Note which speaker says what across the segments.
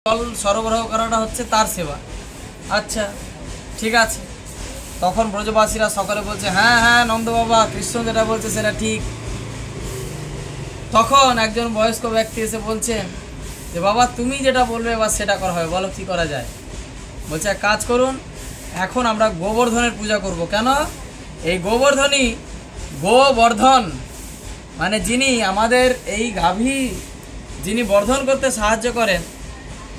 Speaker 1: জল সরবরাহ করাটা হচ্ছে তার সেবা। আচ্ছা ঠিক আছে, তখন ব্রজবাসীরা সকলে বলছে হ্যাঁ হ্যাঁ নন্দ বাবা, কৃষ্ণ যেটা বলছে সেটা ঠিক। তখন একজন বয়স্ক ব্যক্তি এসে বলছেন যে বাবা তুমি যেটা বলবে এবার সেটা করা হবে, বলো কি করা যায়। বলছে এক কাজ করুন, এখন আমরা গোবর্ধনের পূজা করব। কেন? এই গোবর্ধন মানে যিনি আমাদের এই গাভী যিনি বর্ধন করতে সাহায্য করেন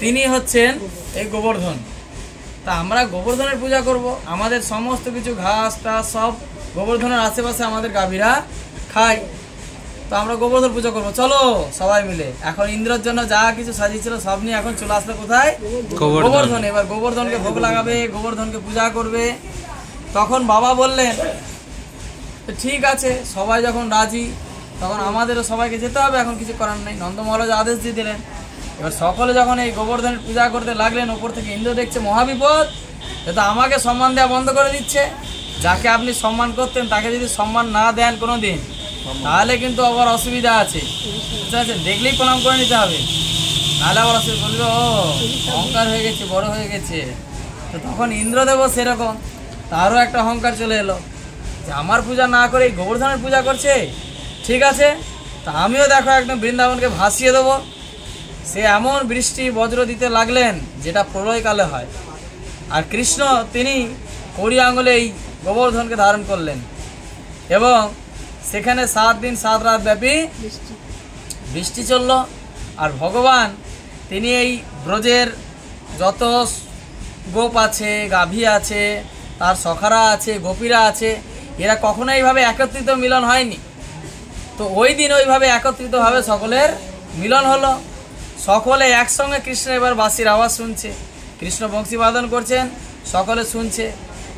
Speaker 1: তিনি হচ্ছেন এই গোবর্ধন। তা আমরা গোবর্ধনের পূজা করব, আমাদের সমস্ত কিছু ঘাস টাস সব গোবর্ধনের আশেপাশে আমাদের গাভীরা খায়, তো আমরা গোবর্ধন পূজা করব, চলো সবাই মিলে। এখন ইন্দ্রের জন্য যা কিছু সাজিয়েছিল সব নিয়ে এখন চলে আসলো কোথায়? গোবর্ধন। এবার গোবর্ধনকে ভোগ লাগাবে, গোবর্ধনকে পূজা করবে। তখন বাবা বললেন ঠিক আছে, সবাই যখন রাজি তখন আমাদেরও সবাইকে যেতে হবে, এখন কিছু করার নেই। নন্দ মহারাজ আদেশ দিয়ে দিলেন। এবার সকলে যখন এই গোবর্ধনের পূজা করতে লাগলেন, ওপর থেকে ইন্দ্র দেখছে মহাবিপদ, এটা আমাকে সম্মান দেওয়া বন্ধ করে দিচ্ছে। যাকে আপনি সম্মান করতেন তাকে যদি সম্মান না দেন কোনো দিন, তাহলে কিন্তু আবার অসুবিধা আছে, বুঝতে পারছেন? দেখলেই প্রণাম করে নিতে হবে, নাহলে আবার অসুবিধা। বলবে ও অহংকার হয়ে গেছে, বড় হয়ে গেছে। তো তখন ইন্দ্রদেবও সেরকম, তারও একটা অহংকার চলে এলো যে আমার পূজা না করে এই গোবর্ধনের পূজা করছে, ঠিক আছে তা আমিও দেখো একদম বৃন্দাবনকে ভাসিয়ে দেবো। সে এমন বৃষ্টি বজ্র দিতে লাগলেন যেটা প্রলয়কালে হয়। আর কৃষ্ণ তিনি কড়ি আঙুলে এই গোবর্ধনকে ধারণ করলেন এবং সেখানে 7 দিন 7 রাত ব্যাপী বৃষ্টি চলল। আর ভগবান তিনি এই ব্রজের যত গোপ আছে, গাভী আছে, তার সখারা আছে, গোপীরা আছে, এরা কখনো এইভাবে একত্রিত মিলন হয়নি। তো ওই দিন ওইভাবে একত্রিতভাবে সকলের মিলন হলো। সকলে একসঙ্গে কৃষ্ণের এবার বাঁশির আওয়াজ শুনছে, কৃষ্ণ বংশী বাদন করছেন, সকলে শুনছে।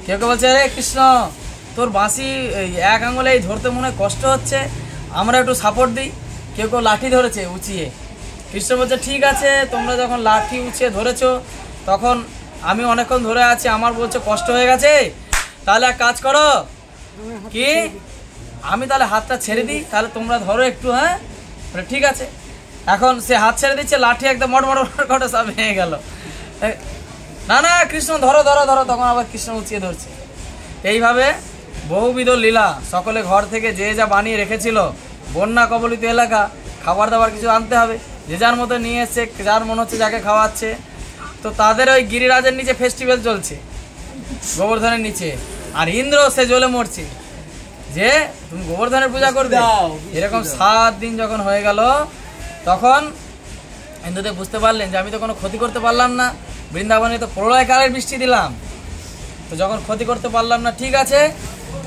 Speaker 1: কেউ কেউ বলছে রে কৃষ্ণ তোর বাঁশি এক আঙুলে ধরতে মনে কষ্ট হচ্ছে, আমরা একটু সাপোর্ট দিই। কেউ কেউ লাঠি ধরেছে উঁচিয়ে। কৃষ্ণ বলছে ঠিক আছে, তোমরা যখন লাঠি উঁচিয়ে ধরেছো তখন আমি অনেকক্ষণ ধরে আছি, আমার বলছে কষ্ট হয়ে গেছে, তাহলে এক কাজ করো কি আমি তাহলে হাতটা ছেড়ে দিই, তাহলে তোমরা ধরো একটু। হ্যাঁ ঠিক আছে। এখন সে হাত ছেড়ে দিচ্ছে, লাঠি একদম মটমট করে সব ভেঙে গেল। না না কৃষ্ণ ধরো ধরো ধরো, তখন আবার কৃষ্ণ উঁচিয়ে ধরছে। এইভাবে বহুবিধ লীলা, সকলে ঘর থেকে যে যা বানিয়ে রেখেছিল, বন্যা কবলিত এলাকা, খাবার দাবার কিছু আনতে হবে, যে যার মতো নিয়ে এসছে, যার মনে হচ্ছে যাকে খাওয়াচ্ছে। তো তাদের ওই গিরিরাজের নিচে ফেস্টিভ্যাল চলছে, গোবর্ধনের নিচে। আর ইন্দ্র সে জ্বলে মরছে যে তুমি গোবর্ধনের পূজা করবে। এরকম 7 দিন যখন হয়ে গেল, তখন ইন্দ্রদেব বুঝতে পারলেন যে আমি তো কোনো ক্ষতি করতে পারলাম না, বৃন্দাবনে তো প্রলয়কালের বৃষ্টি দিলাম, তো যখন ক্ষতি করতে পারলাম না, ঠিক আছে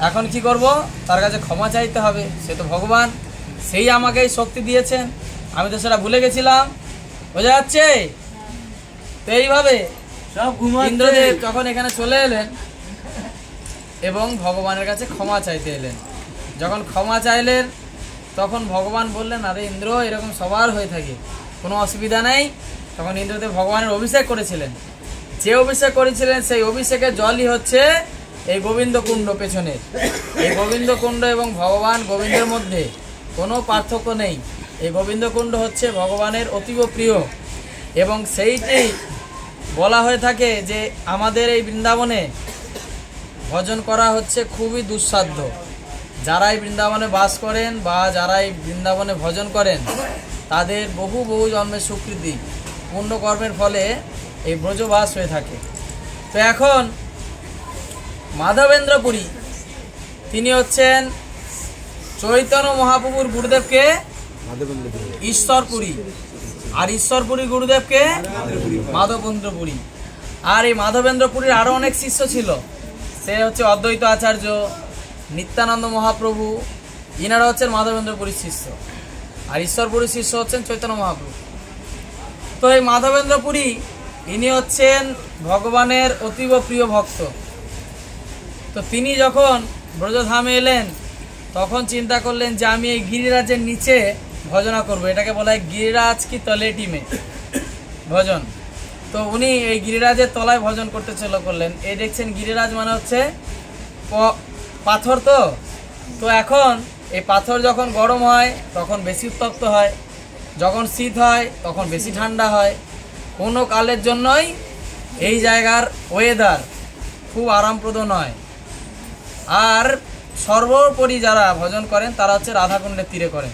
Speaker 1: এখন কি করব, তার কাছে ক্ষমা চাইতে হবে। সে তো ভগবান, সেই আমাকে এই শক্তি দিয়েছেন, আমি তো সেটা ভুলে গেছিলাম, বোঝা যাচ্ছে? তো এইভাবে ইন্দ্রদেব যখন এখানে চলে এলেন এবং ভগবানের কাছে ক্ষমা চাইতে এলেন, যখন ক্ষমা চাইলেন তখন ভগবান বললেন আরে ইন্দ্র এরকম সবার হয়ে থাকে, কোনো অসুবিধা নেই। তখন ইন্দ্রদেব ভগবানের অভিষেক করেছিলেন, যে অভিষেক করেছিলেন সেই অভিষেকের জলই হচ্ছে এই গোবিন্দ কুণ্ড পেছনের। এই গোবিন্দ কুণ্ড এবং ভগবান গোবিন্দের মধ্যে কোনো পার্থক্য নেই। এই গোবিন্দ কুণ্ড হচ্ছে ভগবানের অতীব প্রিয় এবং সেইটি বলা হয়ে থাকে যে আমাদের এই বৃন্দাবনে ভজন করা হচ্ছে খুবই দুঃসাধ্য। যারা এই বৃন্দাবনে বাস করেন বা যারা এই বৃন্দাবনে ভজন করেন তাদের বহু বহু জন্মের স্বীকৃতি পুণ্যকর্মের ফলে এই ব্রজবাস হয়ে থাকে। তো এখন মাধবেন্দ্র পুরী তিনি হচ্ছেন চৈতন্য মহাপ্রভুর গুরুদেবকে ঈশ্বরপুরী, আর ঈশ্বরপুরীর গুরুদেবকে মাধবেন্দ্র পুরী। আর এই মাধবেন্দ্র পুরীর আরও অনেক শিষ্য ছিল, সে হচ্ছে অদ্বৈত আচার্য, নিত্যানন্দ মহাপ্রভু, ইনারা হচ্ছেন মাধবেন্দ্র পুরীর শিষ্য, আর ঈশ্বরপুরীর শিষ্য হচ্ছেন চৈতন্য মহাপ্রভু। তো এই মাধবেন্দ্র পুরী ইনি হচ্ছেন ভগবানের অতীব প্রিয় ভক্ত। তো তিনি যখন ব্রজধামে এলেন তখন চিন্তা করলেন যে আমি এই গিরিরাজের নিচে ভজনা করব, এটাকে বলা হয় গিরিরাজ কি তলেটি মে ভজন। তো উনি এই গিরিরাজের তলায় ভজন করতে চলে করলেন। এই দেখছেন গিরিরাজ মানে হচ্ছে পাথর। তো এখন এই পাথর যখন গরম হয় তখন বেশি উত্তপ্ত হয়, যখন শীত হয় তখন বেশি ঠান্ডা হয়। কোনো কালের জন্যই এই জায়গার ওয়েদার খুব আরামপ্রদ নয়। আর সর্বোপরি যারা ভজন করেন তারা হচ্ছে রাধাকুণ্ডের তীরে করেন,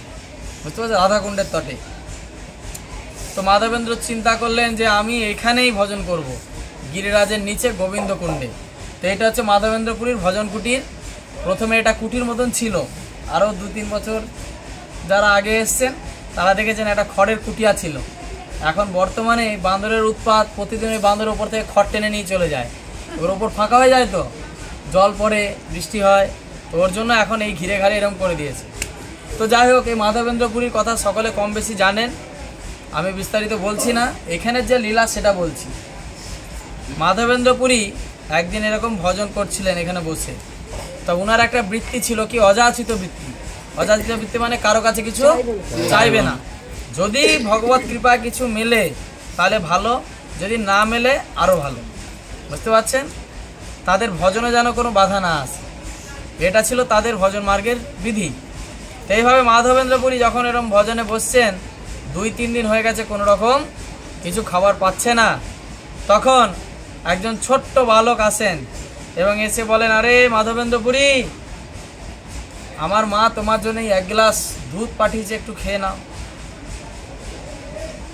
Speaker 1: বুঝতে পারছেন, রাধাকুণ্ডের তটে। তো মাধবেন্দ্র চিন্তা করলেন যে আমি এখানেই ভজন করব, গিরিরাজের নিচে গোবিন্দকুণ্ডে। তো এটা হচ্ছে মাধবেন্দ্রপুরীর ভজন কুটির। প্রথমে এটা কুটির মতন ছিল, আরও 2-3 বছর যারা আগে এসছেন তারা দেখেছেন একটা খড়ের কুটিয়া ছিল। এখন বর্তমানে বান্দরের উৎপাত, প্রতিদিন ওই বান্দরের ওপর থেকে খড় টেনে নিয়ে চলে যায়, ওর ওপর ফাঁকা হয়ে যায়, তো জল পড়ে, বৃষ্টি হয়, তো ওর জন্য এখন এই ঘিরে ঘাড়ে এরকম করে দিয়েছে। তো যাই হোক, এই মাধবেন্দ্রপুরীর কথা সকলে কম বেশি জানেন, আমি বিস্তারিত বলছি না, এখানের যে লীলা সেটা বলছি। মাধবেন্দ্রপুরী একদিন এরকম ভজন করছিলেন এখানে বসে। তা ওনার একটা বৃত্তি ছিল কি, অযাচিত বৃত্তি। অযাচিত বৃত্তি মানে কারো কাছে কিছু চাইবে না। যদি ভগবত কৃপা কিছু মেলে তাহলে ভালো, যদি না মেলে আরও ভালো, বুঝতে পারছেন। তাদের ভজনে যেন কোনো বাধা না আসে, এটা ছিল তাদের ভজন মার্গের বিধি। তো এইভাবে মাধবেন্দ্রপুরী যখন এরকম ভজনে বসছেন, 2-3 দিন হয়ে গেছে কোনো রকম কিছু খাবার পাচ্ছে না, তখন একজন ছোট্ট বালক আসেন এবং এসে বলেন, আরে মাধবেন্দ্রপুরী, আমার মা তোমার জন্য 1 গ্লাস দুধ পাঠিয়েছে, একটু খেয়ে নাও।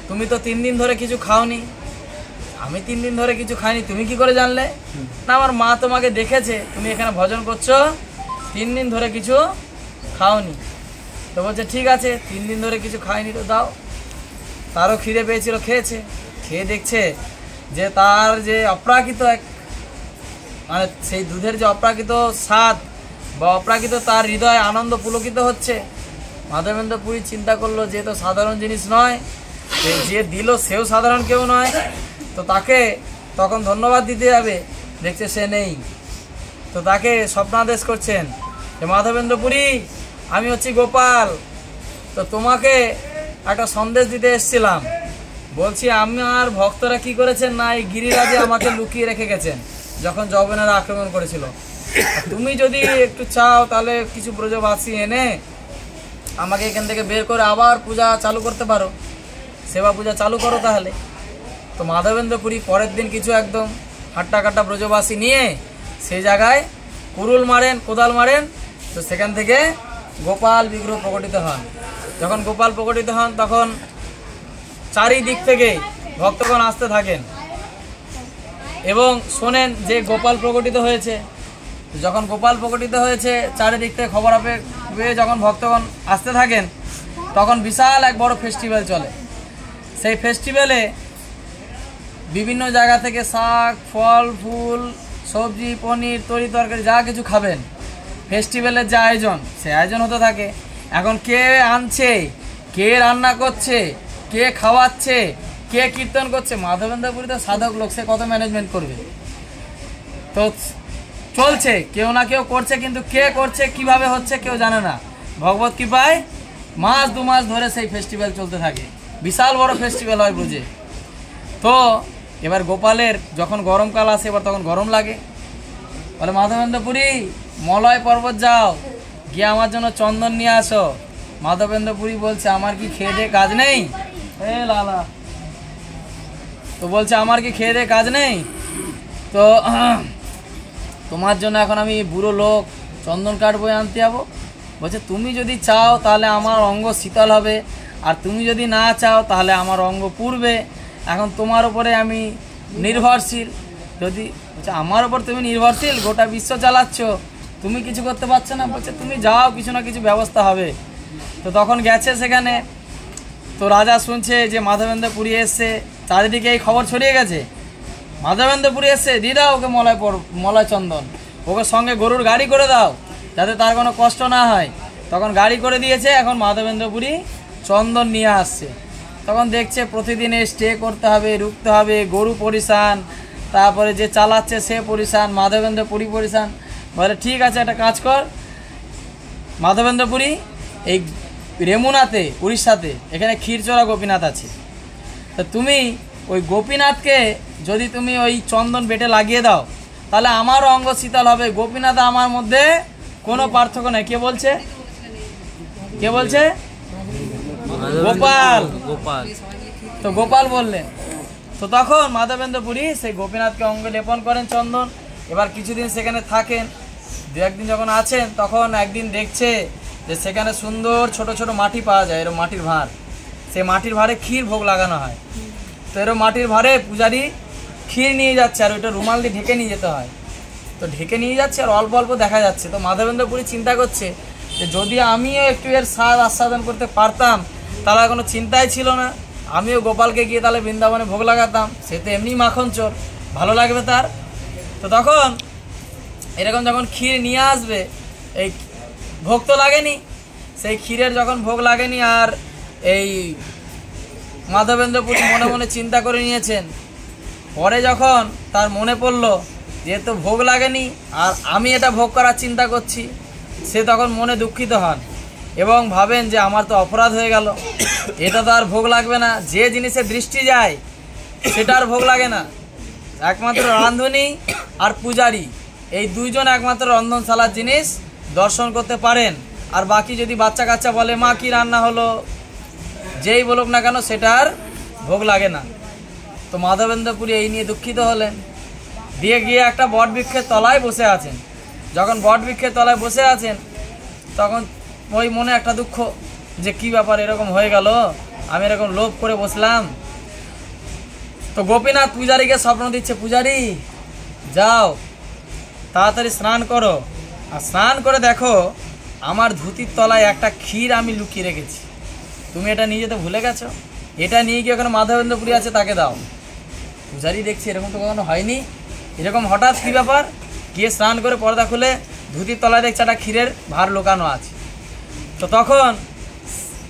Speaker 1: তুমি তো 3 দিন ধরে কিছু খাওনি। আমি 3 দিন ধরে কিছু খাইনি, তুমি কি করে জানলে? না, আমার মা তোমাকে দেখেছে তুমি এখানে ভজন করছো, 3 দিন ধরে কিছু খাওনি। তো বলছে ঠিক আছে, 3 দিন ধরে কিছু খাইনি, তো দাও। তারও খিদে পেয়েছিল, খেয়েছে। খেয়ে দেখছে যে তার যে অপ্রাকৃত এক, মানে সেই দুধের যে অপ্রাকৃত স্বাদ বা অপ্রাকৃত তার হৃদয় আনন্দ পুলকিত হচ্ছে। মাধবেন্দ্রপুরী চিন্তা করলো যে তো সাধারণ জিনিস নয়, যে দিল সেও সাধারণ কেউ নয়, তো তাকে তখন ধন্যবাদ দিতে যাবে, দেখছে সে নেই। তো তাকে স্বপ্নাদেশ করছেন যে মাধবেন্দ্রপুরী, আমি হচ্ছি গোপাল, তো তোমাকে একটা সন্দেশ দিতে এসেছিলাম। বলছি আমার ভক্তরা কি করেছেন না, এই গিরিরাজে আমাকে লুকিয়ে রেখে গেছেন যখন যবনেরা আক্রমণ করেছিল। তুমি যদি একটু চাও তাহলে কিছু ব্রজবাসী এনে আমাকে এখান থেকে বের করে আবার পূজা চালু করতে পারো, সেবা পূজা চালু করো তাহলে। তো মাধবেন্দ্রপুরী পরের দিন কিছু একদম হাট্টা কাটা ব্রজবাসী নিয়ে সেই জায়গায় কুরুল মারেন, কোদাল মারেন, তো সেখান থেকে গোপাল বিগ্রহ প্রকটিত হন। যখন গোপাল প্রকটিত হন তখন চারিদিক থেকে ভক্তগণ আসতে থাকেন এবং শোনেন যে গোপাল প্রকটিত হয়েছে। যখন গোপাল প্রকটিত হয়েছে চারিদিক থেকে খবর পেয়ে যখন ভক্তগণ আসতে থাকেন, তখন বিশাল এক বড় ফেস্টিভ্যাল চলে। সেই ফেস্টিভ্যালে বিভিন্ন জায়গা থেকে শাক, ফল, ফুল, সবজি, পনির, তরি তরকারি যা কিছু খাবেন, ফেস্টিভ্যালের যে আয়োজন সেই আয়োজন হতে থাকে। এখন কে আনছে, কে রান্না করছে, কে খাওয়াচ্ছে, কে কীর্তন করছে, মাধবেন্দ্রপুরী তো সাধক লোক, সে কত ম্যানেজমেন্ট করবে। তো চলছে, কেউ না কেউ করছে, কিন্তু কে করছে কিভাবে হচ্ছে কেউ জানে না। ভগবত কৃপায় মাস 2 মাস ধরে সেই ফেস্টিভ্যাল চলতে থাকে, বিশাল বড় ফেস্টিভ্যাল হয় ব্রজে। তো এবার গোপালের যখন গরমকাল আসে, এবার তখন গরম লাগে, বলে মাধবেন্দ্রপুরী মলয় পর্বত যাও, গিয়ে আমার জন্য চন্দন নিয়ে আসো। মাধবেন্দ্রপুরী বলছে আমার কি খেয়ে দিয়ে কাজ নেই? লালা তো বলছে আমার কি খেয়ে দিয়ে কাজ নেই? তো তোমার জন্য এখন আমি বুড়ো লোক, চন্দন কাঠ বয়ে আনতে যাবো? বলছে তুমি যদি চাও তাহলে আমার অঙ্গ শীতল হবে, আর তুমি যদি না চাও তাহলে আমার অঙ্গ পুড়বে। এখন তোমার উপরে আমি নির্ভরশীল। যদি বলছে আমার ওপর তুমি নির্ভরশীল, গোটা বিশ্ব চালাচ্ছ, তুমি কিছু করতে পারছো না? বলছে তুমি যাও, কিছু না কিছু ব্যবস্থা হবে। তো তখন গেছে সেখানে, তো রাজা শুনছে যে মাধবেন্দ্রপুরী এসছে, চারিদিকে এই খবর ছড়িয়ে গেছে, মাধবেন্দ্রপুরী এসছে, দিয়ে দাও ওকে মলয় চন্দন, ওকে সঙ্গে গরুর গাড়ি করে দাও যাতে তার কোনো কষ্ট না হয়। তখন গাড়ি করে দিয়েছে, এখন মাধবেন্দ্রপুরী চন্দন নিয়ে আসছে। তখন দেখছে প্রতিদিন স্টে করতে হবে, রুখতে হবে, গরু পরিশান, তারপরে যে চালাচ্ছে সে পরিশান, মাধবেন্দ্রপুরী পরিশান। বলে ঠিক আছে, একটা কাজ কর, মাধবেন্দ্রপুরী এই রেমুনাতে, উড়িষ্যাতে, এখানে ক্ষীরচোরা গোপীনাথ আছে, তো তুমি ওই গোপীনাথকে যদি তুমি ওই চন্দন বেটে লাগিয়ে দাও তাহলে আমারও অঙ্গ শীতল হবে। গোপীনাথ আমার মধ্যে কোনো পার্থক্য নেই। কে বলছে? কে বলছে? গোপাল। তো গোপাল বললেন তো তখন মাধবেন্দ্র পুরী সেই গোপীনাথকে অঙ্গে লেপন করেন চন্দন। এবার কিছুদিন সেখানে থাকেন, দু একদিন যখন আছেন তখন একদিন দেখছে যে সেখানে সুন্দর ছোট ছোট মাটি পাওয়া যায়, এরকম মাটির ভাঁড়। সেই মাটির ভাঁড়ে ক্ষীর ভোগ লাগানো হয়। তো এরকম মাটির ভাঁড়ে পূজারি ক্ষীর নিয়ে যাচ্ছে, আর ওইটা রুমাল দিয়ে ঢেকে নিয়ে যেতে হয়। তো ঢেকে নিয়ে যাচ্ছে আর অল্প অল্প দেখা যাচ্ছে। তো মাধবেন্দ্র পুরী চিন্তা করছে যে যদি আমিও একটু এর স্বাদ আস্বাদন করতে পারতাম তাহলে কোনো চিন্তাই ছিল না, আমিও গোপালকে গিয়ে তাহলে বৃন্দাবনে ভোগ লাগাতাম, সে তো এমনি মাখন চোর, ভালো লাগবে তার। তো তখন এরকম যখন ক্ষীর নিয়ে আসবে, এই ভোগ তো লাগেনি, সেই ক্ষীরের যখন ভোগ লাগেনি আর এই মাধবেন্দ্র পুরী মনে মনে চিন্তা করে নিয়েছেন। পরে যখন তার মনে পড়লো যেহেতু ভোগ লাগেনি আর আমি এটা ভোগ করার চিন্তা করছি, সে তখন মনে দুঃখিত হন এবং ভাবেন যে আমার তো অপরাধ হয়ে গেল, এটা তো আর ভোগ লাগবে না। যে জিনিসে দৃষ্টি যায় সেটা আর ভোগ লাগে না। একমাত্র রাঁধুনি আর পূজারি এই দুইজন একমাত্র রন্ধনশালার জিনিস দর্শন করতে পারেন। আর বাকি যদি বাচ্চা কাচ্চা বলে মা কি রান্না হলো, যেই বলুক না কেন সেটা আর ভোগ লাগে না। তো মাধবেন্দ্র পুরী এই নিয়ে দুঃখিত হলেন, দিয়ে গিয়ে একটা বট বৃক্ষের তলায় বসে আছেন। যখন বট বৃক্ষের তলায় বসে আছেন তখন ওই মনে একটা দুঃখ যে কি ব্যাপার এরকম হয়ে গেল, আমি এরকম লোভ করে বসলাম। তো গোপীনাথ পূজারীকে স্বপ্ন দিচ্ছে, পূজারি যাও তাড়াতাড়ি স্নান করো, আর স্নান করে দেখো আমার ধুতির তলায় একটা ক্ষীর আমি লুকিয়ে রেখেছি, তুমি এটা নিয়ে যেতে ভুলে গেছো, এটা নিয়ে গিয়ে ওখানে মাধবেন্দ্র পুরী আছে তাকে দাও। পূজারি দেখছি এরকম তো কখনো হয়নি, এরকম হঠাৎ কী ব্যাপার, গিয়ে স্নান করে পর্দা খুলে ধুতির তলায় দেখছে একটা ক্ষীরের ভার লুকানো আছে। তো তখন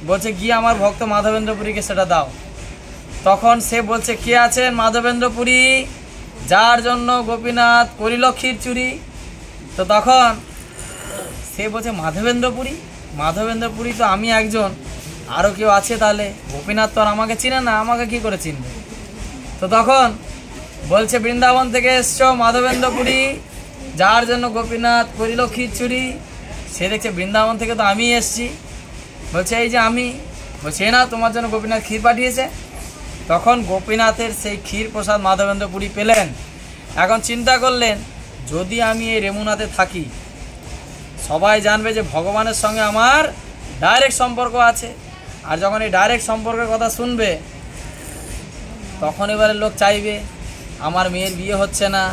Speaker 1: বলছে গিয়ে আমার ভক্ত মাধবেন্দ্র পুরীকে সেটা দাও। তখন সে বলছে কে আছেন? মাধবেন্দ্র পুরী, যার জন্য গোপীনাথ করিল ক্ষীর চুরি। তো তখন সে বলছে মাধবেন্দ্র পুরী, মাধবেন্দ্র পুরী তো আমি একজন, আরও কেউ আছে তাহলে? গোপীনাথ তো আর আমাকে চিনে না, আমাকে কি করে চিনবে? তো তখন বলছে বৃন্দাবন থেকে এসছো মাধবেন্দ্র পুরী, যার জন্য গোপীনাথ করিল ক্ষীর চুরি। সে দেখছে বৃন্দাবন থেকে তো আমি এসছি, বলছে এই যে আমি, বলছে না তোমার জন্য গোপীনাথ ক্ষীর পাঠিয়েছে। তখন গোপীনাথের সেই ক্ষীর প্রসাদ মাধবেন্দ্র পুরী পেলেন। এখন চিন্তা করলেন যদি আমি এই রেমুনাতে থাকি সবাই জানবে যে ভগবানের সঙ্গে আমার ডাইরেক্ট সম্পর্ক আছে, আর যখন এই ডাইরেক্ট সম্পর্কের কথা শুনবে তখন এবারে লোক চাইবে আমার মেয়ের বিয়ে হচ্ছে না,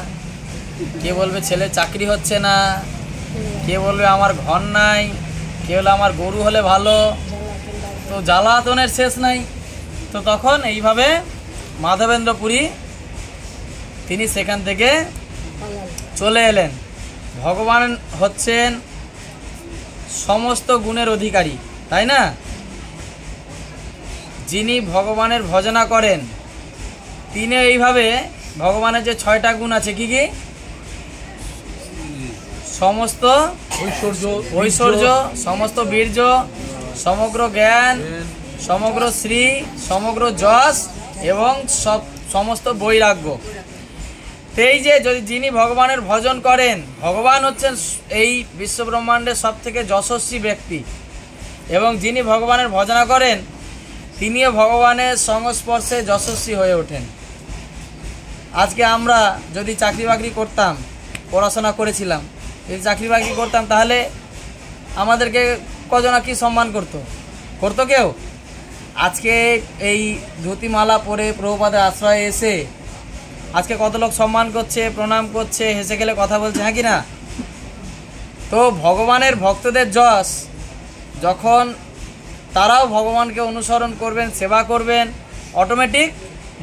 Speaker 1: কে বলবে ছেলের চাকরি হচ্ছে না, কে বলবে আমার ঘর নাই, কে বলবে আমার গরু হলে ভালো, তো জ্বালাতনের শেষ নাই। তো তখন এইভাবে মাধবেন্দ্র পুরী তিনি সেখান থেকে চলে এলেন। ভগবান হচ্ছেন সমস্ত গুণের অধিকারী, তাই না? যিনি ভগবানের ভজনা করেন তিনি এইভাবে ভগবানের যে 6টা গুণ আছে কি কি? সমস্ত ঐশ্বর্য, সমস্ত বীর্য, সমগ্র জ্ঞান, সমগ্র শ্রী, সমগ্র যশ এবং সমস্ত বৈরাগ্য। এই যে যদি যিনি ভগবানের ভজন করেন, ভগবান হচ্ছেন এই বিশ্বব্রহ্মাণ্ডের সব থেকে যশস্বী ব্যক্তি, এবং যিনি ভগবানের ভজনা করেন তিনিও ভগবানের সংস্পর্শে যশস্বী হয়ে ওঠেন। আজকে আমরা যদি চাকরি বাকরি করতাম, পড়াশোনা করেছিলাম, যদি চাকরি বাকরি করতাম তাহলে আমাদেরকে কজনা কি সম্মান করতো কেউ? আজকে এই ধুতিমালা পরে প্রভুপাদের আশ্রয়ে এসে আজকে কত লোক সম্মান করছে, প্রণাম করছে, হেসে গেলে কথা বলছে, হ্যাঁ কি না? তো ভগবানের ভক্তদের যশ যখন তারাও ভগবানকে অনুসরণ করবেন, সেবা করবেন, অটোমেটিক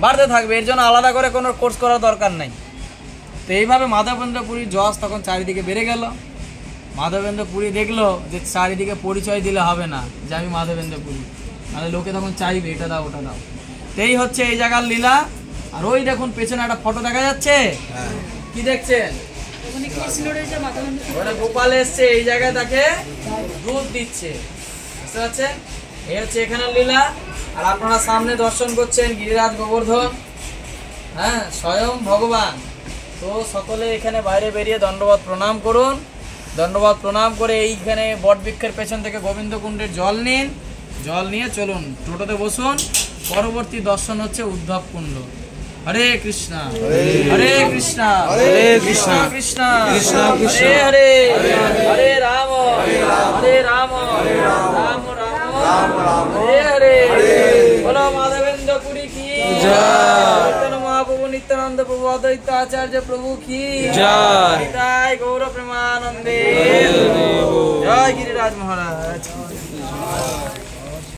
Speaker 1: বাড়তে থাকবে, এর জন্য আলাদা করে কোনো কোর্স করার দরকার নেই। তো এইভাবে মাধবেন্দ্র পুরীর যশ তখন চারিদিকে বেড়ে গেল। মাধবেন্দ্র পুরী দেখলো যে চারিদিকে পরিচয় দিলে হবে না যে আমি মাধবেন্দ্র পুরী, তাহলে লোকে তখন চাইবে এটা দাও ওটা দাও। তো এই হচ্ছে এই জায়গার লীলা। আর ওই দেখুন পেছনে একটা ফটো দেখা যাচ্ছে, কি দেখছেন? গোপাল এসছে এই জায়গায় তাকে দুধ দিচ্ছে, বুঝতে পারছেন? এই হচ্ছে এখানের লীলা। আর আপনারা সামনে দর্শন করছেন গিরিরাজ গোবর্ধন, হ্যাঁ স্বয়ং ভগবান। তো সকলে এখানে বাইরে বেরিয়ে দণ্ডবত প্রণাম করুন। দণ্ডবত প্রণাম করে এইখানে বটবৃক্ষের পেছন থেকে গোবিন্দ কুণ্ডের জল নিন, জল নিয়ে চলুন টোটোতে বসুন। পরবর্তী দর্শন হচ্ছে উদ্ধব কুণ্ড। हरे कृष्णा हरे कृष्णा कृष्णा कृष्णा
Speaker 2: कृष्णा
Speaker 1: हरे हरे हरे राम राम राम हरे हरे बोलो माधवेंद्र पुरी की जय, महाप्रभु नित्यानंद प्रभु अद्वैत आचार्य प्रभु की जय, गौर प्रेमानंदे जय गिरिराज महाराज।